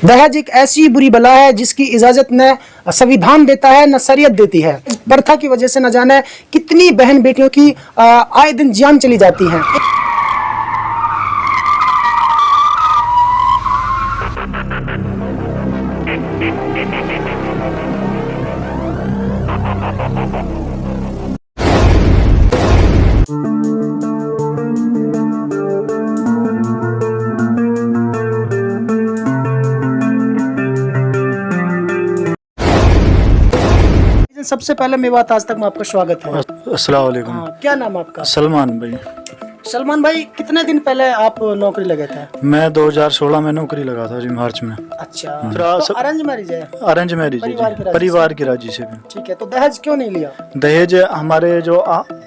दहेज एक ऐसी बुरी बला है जिसकी इजाजत न संविधान देता है न शरीयत देती है। प्रथा की वजह से न जाने कितनी बहन बेटियों की आए दिन जान चली जाती हैं। सबसे पहले मेवात आज तक में आपका स्वागत है। अस्सलाम वालेकुम। क्या नाम आपका? सलमान भाई। सलमान भाई, कितने दिन पहले आप नौकरी लगे थे? मैं 2016 में नौकरी लगा था जी, मार्च में। अच्छा, तो अरेंज मैरिज है? अरेंज मैरिज, परिवार की राजी से भी। ठीक है, तो दहेज क्यों नहीं लिया? दहेज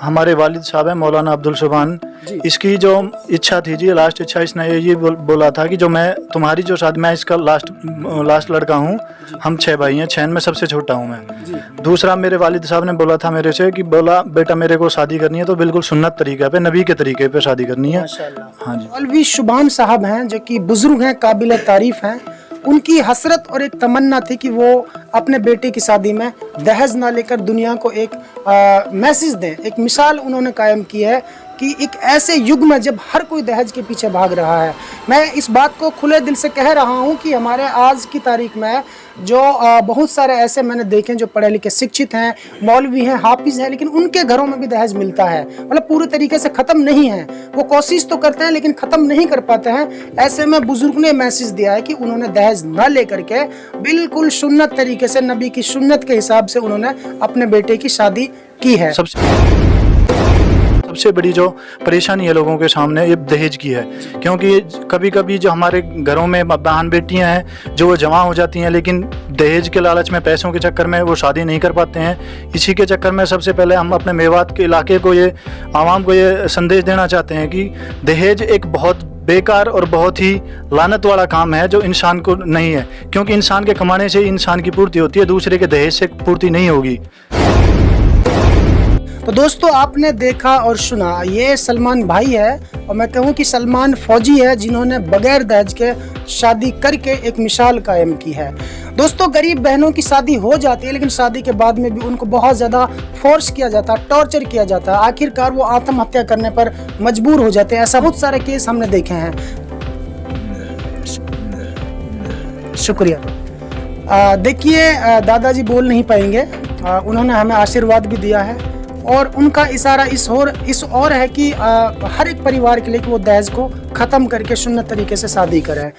हमारे वालिद साहब हैं मौलाना अब्दुल सुभान, इसकी जो इच्छा थी जी, लास्ट इच्छा, इसने ये बोला था कि जो मैं तुम्हारी जो शादी, मैं इसका लास्ट लड़का हूँ, हम 6 भाई हैं, 6 में सबसे छोटा हूँ मैं। दूसरा, मेरे वालिद साहब ने बोला था मेरे से कि बोला बेटा मेरे को शादी करनी है तो बिल्कुल सुन्नत तरीके पे, नबी के तरीके पे शादी करनी है। हाँ जी। मौलवी सुभान साहब हैं जो कि बुजुर्ग हैं, काबिल तारीफ हैं। उनकी हसरत और एक तमन्ना थी कि वो अपने बेटे की शादी में दहेज ना लेकर दुनिया को एक मैसेज दें, एक मिसाल उन्होंने कायम की है कि एक ऐसे युग में जब हर कोई दहेज के पीछे भाग रहा है। मैं इस बात को खुले दिल से कह रहा हूँ कि हमारे आज की तारीख में जो बहुत सारे ऐसे मैंने देखे जो पढ़े लिखे शिक्षित हैं, मौलवी हैं, हाफिज हैं, लेकिन उनके घरों में भी दहेज मिलता है। मतलब पूरे तरीके से ख़त्म नहीं है, वो कोशिश तो करते हैं लेकिन ख़त्म नहीं कर पाते हैं। ऐसे में बुजुर्ग ने मैसेज दिया है कि उन्होंने दहेज न लेकर के बिल्कुल सुन्नत तरीके से, नबी की सुन्नत के हिसाब से उन्होंने अपने बेटे की शादी की है। सबसे बड़ी जो परेशानी है लोगों के सामने ये दहेज की है, क्योंकि कभी कभी जो हमारे घरों में बहन बेटियां हैं जो वो जमा हो जाती हैं, लेकिन दहेज के लालच में, पैसों के चक्कर में वो शादी नहीं कर पाते हैं। इसी के चक्कर में सबसे पहले हम अपने मेवात के इलाके को, ये आवाम को ये संदेश देना चाहते हैं कि दहेज एक बहुत बेकार और बहुत ही लानत वाला काम है जो इंसान को नहीं है, क्योंकि इंसान के कमाने से ही इंसान की पूर्ति होती है, दूसरे के दहेज से पूर्ति नहीं होगी। तो दोस्तों, आपने देखा और सुना, ये सलमान भाई है और मैं कहूँ कि सलमान फौजी है जिन्होंने बगैर दहेज के शादी करके एक मिसाल कायम की है। दोस्तों, गरीब बहनों की शादी हो जाती है लेकिन शादी के बाद में भी उनको बहुत ज़्यादा फोर्स किया जाता है, टॉर्चर किया जाता है, आखिरकार वो आत्महत्या करने पर मजबूर हो जाते हैं। ऐसा बहुत सारे केस हमने देखे हैं। शुक्रिया। देखिए, दादाजी बोल नहीं पाएंगे, उन्होंने हमें आशीर्वाद भी दिया है और उनका इशारा इस और है कि हर एक परिवार के लिए कि वो दहेज को ख़त्म करके सुन्नत तरीके से शादी करें।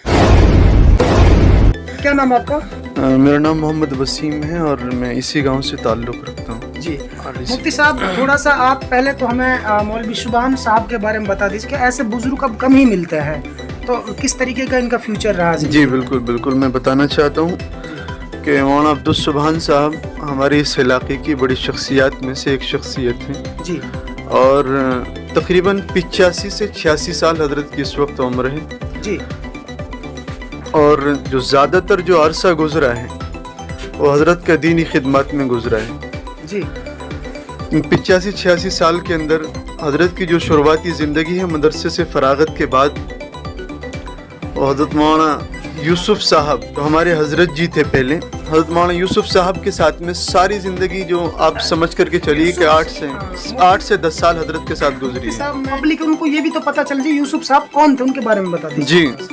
क्या नाम है आपका? मेरा नाम मोहम्मद वसीम है और मैं इसी गांव से ताल्लुक़ रखता हूँ जी। मुफ्ती साहब, थोड़ा सा आप पहले तो हमें मौलवी सुभान साहब के बारे में बता दीजिए कि ऐसे बुजुर्ग अब कम ही मिलते हैं, तो किस तरीके का इनका फ्यूचर रहा? जी बिल्कुल बिल्कुल, मैं बताना चाहता हूँ कि मौलाना अब्दुल सुभान साहब हमारे इस इलाके की बड़ी शख्सियत में से एक शख्सियत हैं जी, और तकरीबन 85 से 86 साल हजरत की इस वक्त उम्र है जी। और जो ज़्यादातर जो अरसा गुजरा है वो हजरत का दीनी खिदमत में गुजरा है जी। 85-86 साल के अंदर हजरत की जो शुरुआती ज़िंदगी है मदरसे से फरागत के बाद, वो हजरत मौलाना यूसुफ साहब तो हमारे हजरत जी थे पहले, हजरत मौलाना यूसुफ साहब के साथ में सारी ज़िंदगी जो आप समझ करके चलिए कि 8 से 10 साल हजरत के साथ गुजरी है। पब्लिक उनको ये भी तो पता चल जाए यूसुफ साहब कौन थे, उनके बारे में बता दीजिए। जी,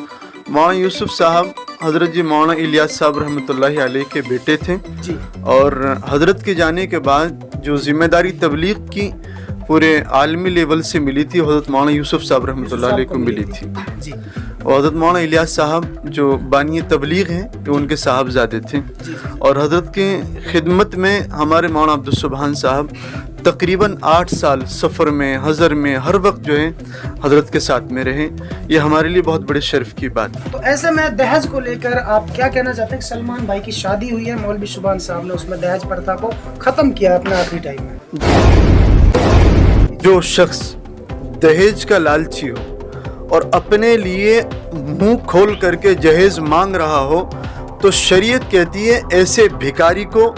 मौलाना यूसुफ साहब हजरत जी मौलाना इलियास साहब रहमतुल्लाहि अलैह के बेटे थे जी। और हजरत के जाने के बाद जो जिम्मेदारी तबलीग की पूरे आलमी लेवल से मिली थी, हजरत मौलाना यूसुफ साहब रहमतुल्लाहि अलैह को मिली थी जी। और हजरत मौलाना इलियास साहब जो बानी तबलीग हैं वो उनके साहबजादे थे और हजरत के खिदमत में हमारे मौलाना अब्दुल सुभान साहब तकरीबन 8 साल सफ़र में, हज़र में, हर वक्त जो है हजरत के साथ में रहे। ये हमारे लिए बहुत बड़े शर्फ की बात है। तो ऐसे में दहेज को लेकर आप क्या कहना चाहते हैं? सलमान भाई की शादी हुई है, मौलवी सुभान साहब ने उसमें दहेज प्रथा को ख़त्म किया अपने आखिरी टाइम में। जो शख्स दहेज का लालची हो और अपने लिए मुंह खोल करके जहेज मांग रहा हो तो शरीयत कहती है ऐसे भिखारी को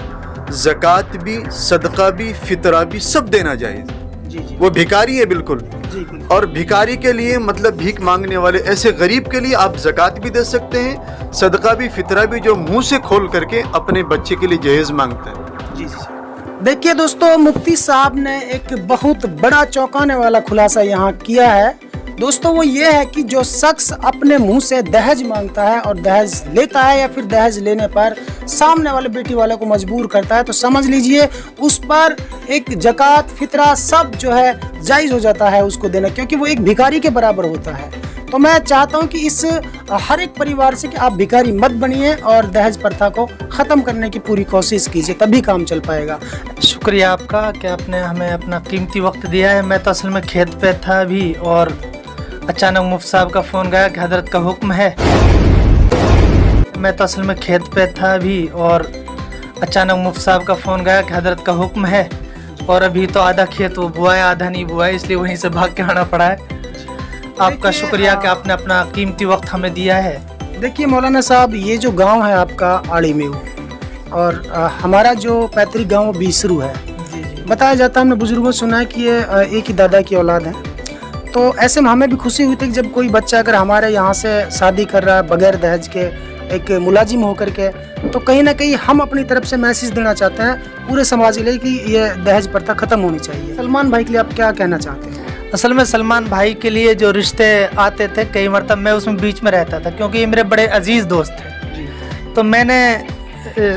ज़कात भी, सदका भी, फितरा भी सब देना जायज़। जी जी वो भिखारी है बिल्कुल। जी बिल्कुल। और भिखारी के लिए मतलब भीख मांगने वाले ऐसे गरीब के लिए आप ज़कात भी दे सकते हैं, सदका भी, फितरा भी, जो मुंह से खोल करके अपने बच्चे के लिए जहेज मांगता है। जी जी। देखिए दोस्तों, मुफ्ती साहब ने एक बहुत बड़ा चौंकाने वाला खुलासा यहाँ किया है। दोस्तों वो ये है कि जो शख्स अपने मुंह से दहेज मांगता है और दहेज लेता है या फिर दहेज लेने पर सामने वाले बेटी वाले को मजबूर करता है, तो समझ लीजिए उस पर एक ज़कात, फितरा सब जो है जायज़ हो जाता है उसको देना, क्योंकि वो एक भिखारी के बराबर होता है। तो मैं चाहता हूं कि इस हर एक परिवार से कि आप भिखारी मत बनिए और दहेज प्रथा को ख़त्म करने की पूरी कोशिश कीजिए, तभी काम चल पाएगा। शुक्रिया आपका कि आपने हमें अपना कीमती वक्त दिया है। मैं तो असल में खेत पे था अभी और अचानक मुफ्ती साहब का फ़ोन गया कि हजरत का हुक्म है। मैं तो असल में खेत पे था अभी और अचानक मुफ्ती साहब का फ़ोन गया कि हजरत का हुक्म है, और अभी तो आधा खेत वो बुआ है आधा नहीं बुआ है, इसलिए वहीं से भाग के आना पड़ा है। आपका शुक्रिया कि आपने अपना कीमती वक्त हमें दिया है। देखिए मौलाना साहब, ये जो गांव है आपका आड़ी में और हमारा जो पैतृक गांव बीसरू है, जी जी। बताया जाता है, हमने बुजुर्गों से सुना है कि ये एक ही दादा की औलाद है। तो ऐसे में हमें भी खुशी हुई थी कि जब कोई बच्चा अगर हमारे यहाँ से शादी कर रहा है बगैर दहेज के, एक मुलाजिम होकर के, तो कहीं ना कहीं हम अपनी तरफ से मैसेज देना चाहते हैं पूरे समाज के लिए कि ये दहेज प्रथा खत्म होनी चाहिए। सलमान भाई के लिए आप क्या कहना चाहते हैं? असल में सलमान भाई के लिए जो रिश्ते आते थे कई मरतब मैं उसमें बीच में रहता था, क्योंकि ये मेरे बड़े अजीज़ दोस्त थे। तो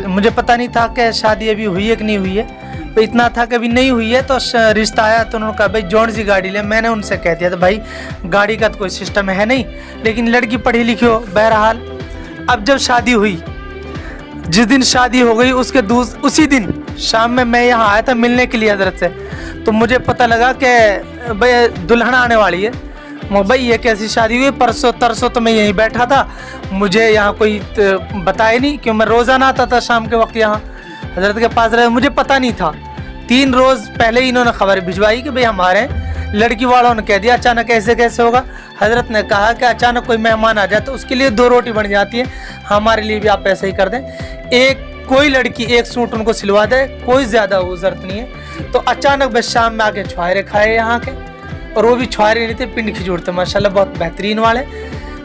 मुझे पता नहीं था कि शादी अभी हुई है कि नहीं हुई है, तो इतना था कि अभी नहीं हुई है। तो रिश्ता आया तो उन्होंने कहा भाई जौन सी गाड़ी ले। मैंने उनसे कह दिया था भाई गाड़ी का तो कोई सिस्टम है नहीं, लेकिन लड़की पढ़ी लिखी हो। बहरहाल अब जब शादी हुई, जिस दिन शादी हो गई उसी दिन शाम में मैं यहाँ आया था मिलने के लिए हजरत से, तो मुझे पता लगा कि भाई दुल्हन आने वाली है। भाई ये कैसी शादी हुई? परसों तरसों तो मैं यहीं बैठा था, मुझे यहाँ कोई बताया नहीं, क्यों मैं रोज़ाना आता था शाम के वक्त यहाँ हजरत के पास रहे, मुझे पता नहीं था। 3 रोज़ पहले ही इन्होंने खबर भिजवाई कि भाई हमारे लड़की वालों ने कह दिया। अचानक ऐसे कैसे होगा? हजरत ने कहा कि अचानक कोई मेहमान आ जाए तो उसके लिए 2 रोटी बन जाती है, हमारे लिए भी आप ऐसे ही कर दें। कोई लड़की 1 सूट उनको सिलवा दे, कोई ज़्यादा वो ज़रूरत नहीं है। तो अचानक बस शाम में आके छुहारे खाए यहाँ के, और वो भी छुहारे नहीं थे, पिंड खिजूर थे माशाल्लाह, बहुत बेहतरीन वाले।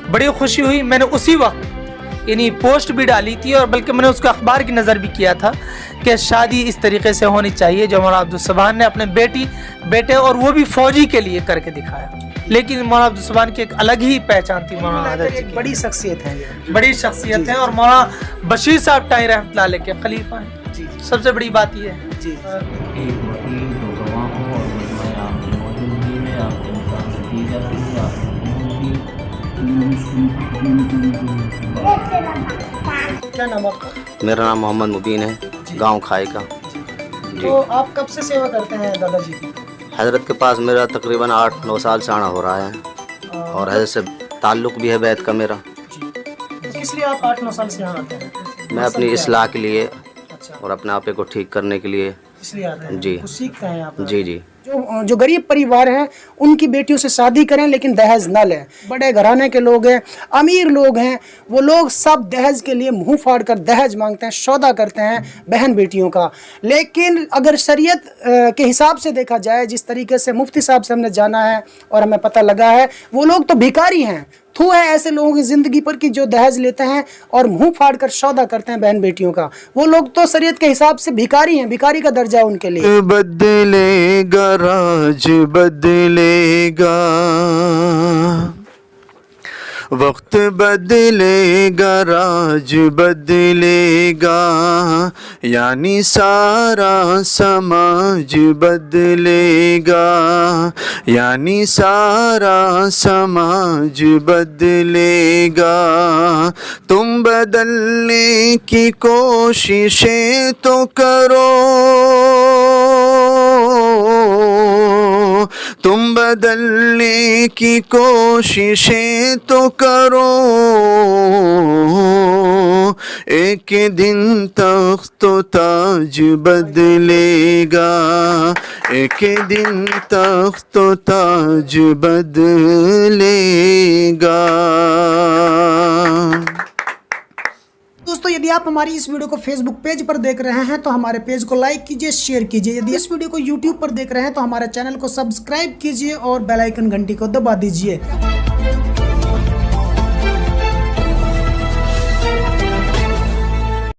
बड़ी खुशी हुई। मैंने उसी वक्त यानी पोस्ट भी डाली थी, और बल्कि मैंने उसको अखबार की नज़र भी किया था कि शादी इस तरीके से होनी चाहिए जो मौलाना अब्दुल सुभान ने अपने बेटे और वो भी फौजी के लिए करके दिखाया। लेकिन मौलाना अब्दुल सुभान की एक अलग ही पहचान थी। मौलाना एक बड़ी शख्सियत है ये। बड़ी शख्सियत है, और मौलाना बशीर साहब टाई रहमतुल्लाह अलैह के खलीफा हैं। जी सबसे बड़ी बात ये है। जी। एक वकील दो गवाहों और मैं आपकी मौजूदगी में आपके मुताबिक की जाती है क्या नाम आपका? मेरा नाम मोहम्मद मुबीन है, गांव खाई का। तो आप कब से सेवा करते हैं दादाजी की? हजरत के पास मेरा तकरीबन 8-9 साल से आना हो रहा है, और हजरत से ताल्लुक़ भी है बैत का मेरा। तो किस लिए आप 8-9 साल से यहाँ आते हैं? मैं अपनी इस्लाह के लिए अच्छा, और अपने आपे को ठीक करने के लिए। इसलिए आते हैं? जी। कुछ सीखते हैं आप? जी जी। जो गरीब परिवार हैं उनकी बेटियों से शादी करें लेकिन दहेज न लें। बड़े घराने के लोग हैं, अमीर लोग हैं, वो लोग सब दहेज के लिए मुंह फाड़ कर दहेज मांगते हैं, सौदा करते हैं बहन बेटियों का। लेकिन अगर शरीयत के हिसाब से देखा जाए, जिस तरीके से मुफ्ती साहब से हमने जाना है और हमें पता लगा है, वो लोग तो भिखारी हैं। थू है ऐसे लोगों की ज़िंदगी पर कि जो दहेज लेते हैं और मुंह फाड़ कर सौदा करते हैं बहन बेटियों का। वो लोग तो शरीयत के हिसाब से भिखारी हैं, भिखारी का दर्जा है उनके लिए। बदलेगा राज बदलेगा, वक्त बदलेगा राज बदलेगा, यानी सारा समाज बदलेगा, यानी सारा समाज बदलेगा। तुम बदलने की कोशिशें तो करो, तुम बदलने की कोशिशें तो करो, एक दिन तख्त ताज बदलेगा, एक दिन तख्त ताज बदलेगा। दोस्तों यदि आप हमारी इस वीडियो को फेसबुक पेज पर देख रहे हैं तो हमारे पेज को लाइक कीजिए, शेयर कीजिए। यदि इस वीडियो को यूट्यूब पर देख रहे हैं तो हमारे चैनल को सब्सक्राइब कीजिए और बेल आइकन घंटी को दबा दीजिए।